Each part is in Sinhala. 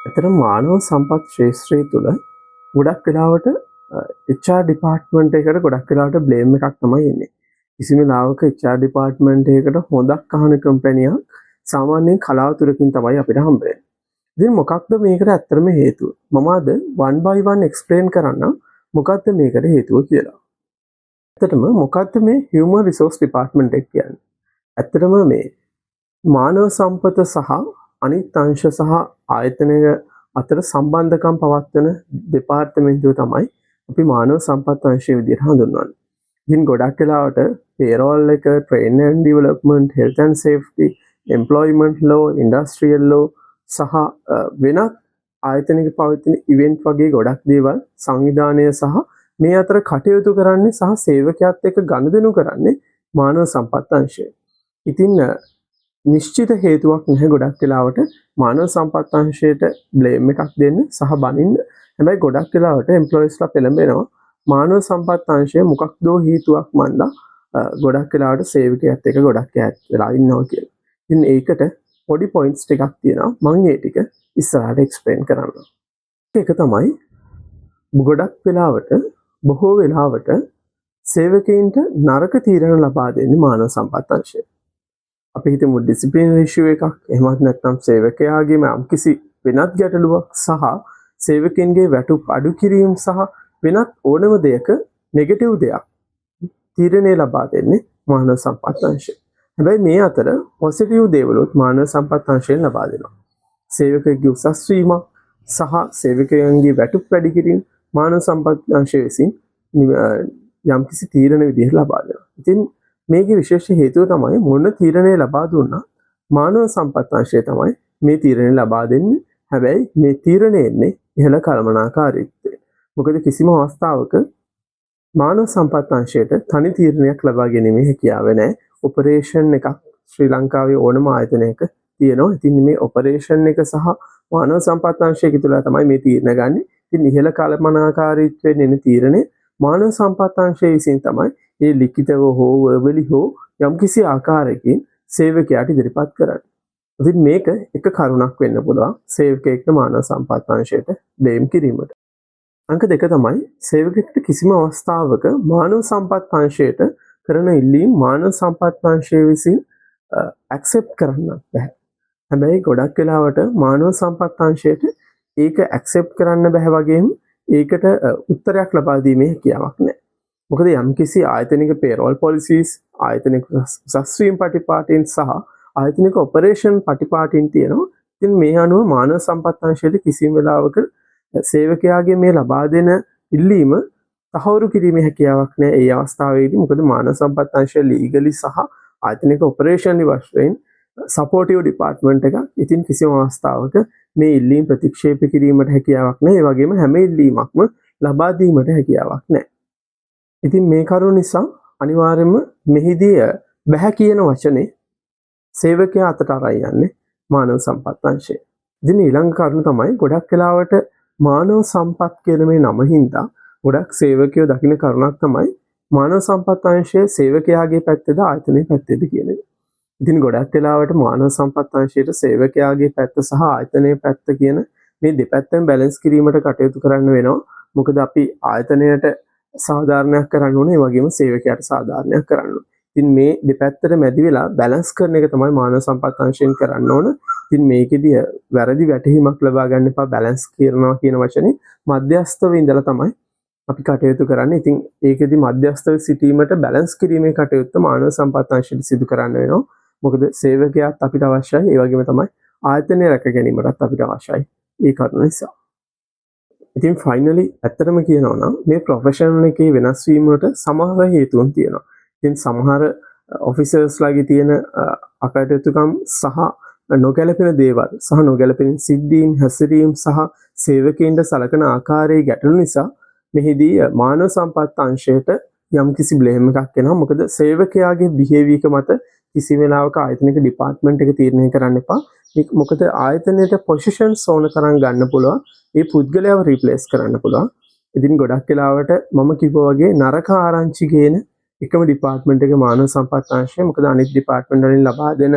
ඇත්තටම මානව සම්පත් ශාස්ත්‍රය තුළ ගොඩක් වෙලාවට HR ඩිපාර්ට්මන්ට් එකට ගොඩක් වෙලාවට බ්ලේම් එකක් තමයි එන්නේ. කිසිම වෙලාවක HR ඩිපාර්ට්මන්ට් එකකට හොඳක් අහන කම්පැනියක් සාමාන්‍යයෙන් කලාතුරකින් තමයි අපිට හම්බ වෙන්නේ. ඉතින් මොකක්ද මේකට ඇත්තටම හේතුව? මම අද one by one explain කරන්න මොකක්ද මේකට හේතුව කියලා. ඇත්තටම මොකක්ද මේ human resource department එක කියන්නේ? ඇත්තටම මේ මානව සම්පත සහ අනිත් අංශ සහ ආයතනය අතර සම්බන්ධකම් පවත්වන දෙපාර්තමේන්තුව තමයි අපි මානව සම්පත් අංශය විදිහට හඳුන්වන්නේ. ඉතින් ගොඩක් වෙලාවට payroll එක, training and development, health and safety, employment law, industrial law සහ වෙනත් ආයතනික පවතින event වගේ ගොඩක් දේවල් සංවිධානය සහ මේ අතර කටයුතු කරන්නේ සහ සේවකයාත් එක්ක ගනුදෙනු කරන්නේ මානව සම්පත් අංශය. ඉතින් නිශ්චිත හේතුවක් නැහැ ගොඩක් වෙලාවට මානව සම්පත් අංශයට බ්ලේම් එකක් දෙන්න සහ බනින්න. හැබැයි ගොඩක් වෙලාවට එම්ප්ලොයිස්ලා පෙළඹෙනවා මානව සම්පත් අංශය මොකක්දෝ හේතුවක් මන්දා ගොඩක් වෙලාවට සේවකයාත් එක්ක ගොඩක් ඈත් වෙලා ඉන්නවා කියලා. ඉතින් ඒකට පොඩි පොයින්ට්ස් ටිකක් තියෙනවා. මම ඒ ටික ඉස්සරහට එක්ස්ප්ලেইন කරන්නම්. ඒක තමයි ගොඩක් වෙලාවට බොහෝ වෙලාවට සේවකයින්ට නරක තීරණ ලබා දෙන්නේ මානව සම්පත් අංශය. අපි හිතමු ඩිසිප්ලිනරි ඉෂුව එකක්, එහෙමත් නැත්නම් සේවකයාගේම යම්කිසි වෙනත් ගැටලුවක් සහ සේවකයන්ගේ වැටුප් අඩු කිරීම සහ වෙනත් ඕනම දෙයක නෙගටිව් දෙයක් තීරණය ලබා දෙන්නේ මානව සම්පත් අංශය. හැබැයි මේ අතර පොසිටිව් දේවලුත් මානව සම්පත් අංශයෙන් ලබා දෙනවා. සේවකයෙකුගේ උසස් වීම සහ සේවකයන්ගේ වැටුප් වැඩි කිරීම මානව සම්පත් අංශය විසින් යම්කිසි තීරණ විදිහට ලබා දෙනවා. ඉතින් මේකේ විශේෂ හේතුව තමයි මොන තීරණය ලබා දුන්නා මානව සම්පත් අංශය තමයි මේ තීරණය ලබා දෙන්නේ. හැබැයි මේ තීරණය එන්නේ ඉහළ කළමනාකාරීත්වය. මොකද කිසිම අවස්ථාවක මානව සම්පත් අංශයට තනි තීරණයක් ලබා ගැනීමේ හැකියාව නැහැ. ඔපරේෂන් එකක් ශ්‍රී ලංකාවේ ඕනම ආයතනයක තියෙනවා. ඉතින් මේ ඔපරේෂන් එක සහ මානව සම්පත් අංශය තුළ තමයි මේ තීරණ ගන්න. ඉතින් ඉහළ කළමනාකාරීත්වයෙන් එන තීරණය මානව සම්පත් අංශය විසින් තමයි ඒ ලිඛිතව හෝ වර්බලි හෝ යම්කිසි ආකාරයකින් සේවකයාට ඉදිරිපත් කරන්නේ. ඉතින් මේක එක කරුණක් වෙන්න පුළුවන් සේවකයෙක්ට මානව සම්පත් අංශයට බ්ලේම් කිරීමට. අංක 2 තමයි සේවකයෙක්ට කිසිම අවස්ථාවක මානව සම්පත් අංශයට කරන ඉල්ලීම් මානව සම්පත් අංශය විසින් ඇක්සෙප්ට් කරන්න බෑ. හැබැයි ගොඩක් වෙලාවට මානව සම්පත් අංශයට ඒක ඇක්සෙප්ට් කරන්න බෑ වගේම ඒකට උත්තරයක් ලබා දීමේ හැකියාවක් නැහැ. මොකද යම්කිසි ආයතනික payroll policies, ආයතනික උසස්වීම් පටිපාටින් සහ ආයතනික ඔපරේෂන් පටිපාටින් තියෙනවා. ඉතින් මේ අනුව මානව සම්පත් අංශයට කිසිම වෙලාවක සේවකයාගේ මේ ලබා දෙන ඉල්ලීම තහවුරු කිරීමේ හැකියාවක් නැහැ ඒ අවස්ථාවේදී. මොකද මානව සම්පත් අංශය ලීගලි සහ ආයතනික ඔපරේෂන් වශයෙන් සපෝටිව් ඩිපාර්ට්මන්ට් එකක්. ඉතින් කිසිම අවස්ථාවක මේ ඉල්ලීම් ප්‍රතික්ෂේප කිරීමට හැකියාවක් නැහැ. ඒ වගේම හැම ඉල්ලීමක්ම ලබා දීමට හැකියාවක් නැහැ. ඉතින් මේ කරුණ නිසා අනිවාර්යයෙන්ම මෙහිදී බැහැ කියන වචනේ සේවකයා අතට අරන් යන්නේ මානව සම්පත් අංශය. ඉතින් ඊළඟ කරුණ තමයි ගොඩක් වෙලාවට මානව සම්පත් කියන මේ නම හින්දා ගොඩක් සේවකයෝ දකින කරුණක් තමයි මානව සම්පත් අංශය සේවකයාගේ පැත්තේද ආයතනයේ පැත්තේද කියන එක. ඉතින් ගොඩක් වෙලාවට මානව සම්පත් අංශයට සේවකයාගේ පැත්ත සහ ආයතනයේ පැත්ත කියන මේ දෙපැත්තෙන් බැලන්ස් කිරීමට කටයුතු කරන්න වෙනවා. මොකද අපි ආයතනයට සාධාරණයක් කරන්න ඕනේ, ඒ වගේම සේවකයාට සාධාරණයක් කරන්න ඕනේ. ඉතින් මේ දෙපැත්තට මැදි වෙලා බැලන්ස් කරන එක තමයි මානව සම්පත් අංශයෙන් කරන්න ඕන. ඉතින් මේකෙදි වැරදි වැටහීමක් ලබා ගන්න එපා. බැලන්ස් කරනවා කියන වචනේ මධ්‍යස්ථව ඉඳලා තමයි අපි කටයුතු කරන්නේ. ඉතින් ඒකෙදි මධ්‍යස්ථව සිටීමට බැලන්ස් කිරීමේ කටයුත්ත මානව සම්පත් අංශයට සිදු කරන්න වෙනවා. මොකද සේවකයාත් අපිට අවශ්‍යයි, ඒ වගේම තමයි ආයතනය රැක ගැනීමටත් අපිට අවශ්‍යයි. ඒ කරුණ නිසා. ඉතින් ෆයිනලි ඇත්තටම කියනවා නම් මේ ප්‍රොෆෙෂනල් එකේ වෙනස් වීමට සමහර හේතුන් තියෙනවා. ඉතින් සමහර ඔෆිසර්ස්ලාගේ තියෙන අකටයුතුකම් සහ නොගැලපෙන දේවල් සහ නොගැලපෙන සිද්ධීන්, හැසිරීම් සහ සේවකයින්ට සලකන ආකාරයේ ගැටලු නිසා මෙහිදී මානව සම්පත් අංශයට යම්කිසි බ්ලේම් එකක් එනවා. මොකද සේවකයාගේ බිහේවියර් එක මත කිසි වෙලාවක ආයතනික ඩිපාර්ට්මන්ට් එක තීරණය කරන්න එපා. මොකද ආයතනයේ පොසිෂන්ස් ඕන තරම් ගන්න පුළුවන්. ඒ පුද්ගලයාව රිප්ලේස් කරන්න පුළුවන්. ඉතින් ගොඩක් වෙලාවට මම කිව්වා වගේ නරක ආරංචි ගේන එකම ඩිපාර්ට්මන්ට් එකේ මානව සම්පත් අංශය. මොකද අනිත් ඩිපාර්ට්මන්ට් වලින් ලබා දෙන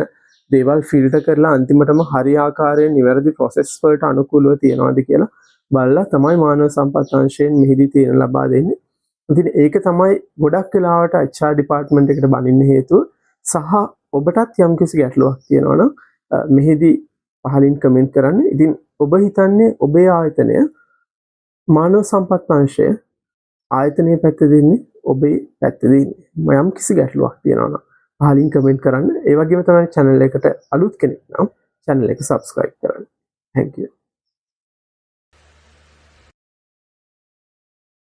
දේවල් ෆිල්ටර් කරලා අන්තිමටම හරි ආකාරයෙන් නිවැරදි ප්‍රොසෙස් වලට අනුකූලව තියනවාද කියලා බලලා තමයි මානව සම්පත් අංශයෙන් මෙහිදී තියෙන ලබා දෙන්නේ. ඉතින් ඒක තමයි ගොඩක් වෙලාවට HR ඩිපාර්ට්මන්ට් එකට බනින්න හේතුව සහ ඔබටත් යම්කිසි ගැටලුවක් තියෙනවා නම් මෙහිදී පහලින් කමෙන්ට් කරන්න. ඉතින් ඔබ හිතන්නේ ඔබේ ආයතනය මානව සම්පත් අංශය ආයතනයේ පැත්තේ දෙන්නේ ඔබේ පැත්තේ දෙන්නේ යම්කිසි ගැටලුවක් තියෙනවා නම් පහලින් කමෙන්ට් කරන්න. ඒ වගේම තමයි channel එකට අලුත් කෙනෙක් නම් channel එක subscribe කරන්න. Thank you.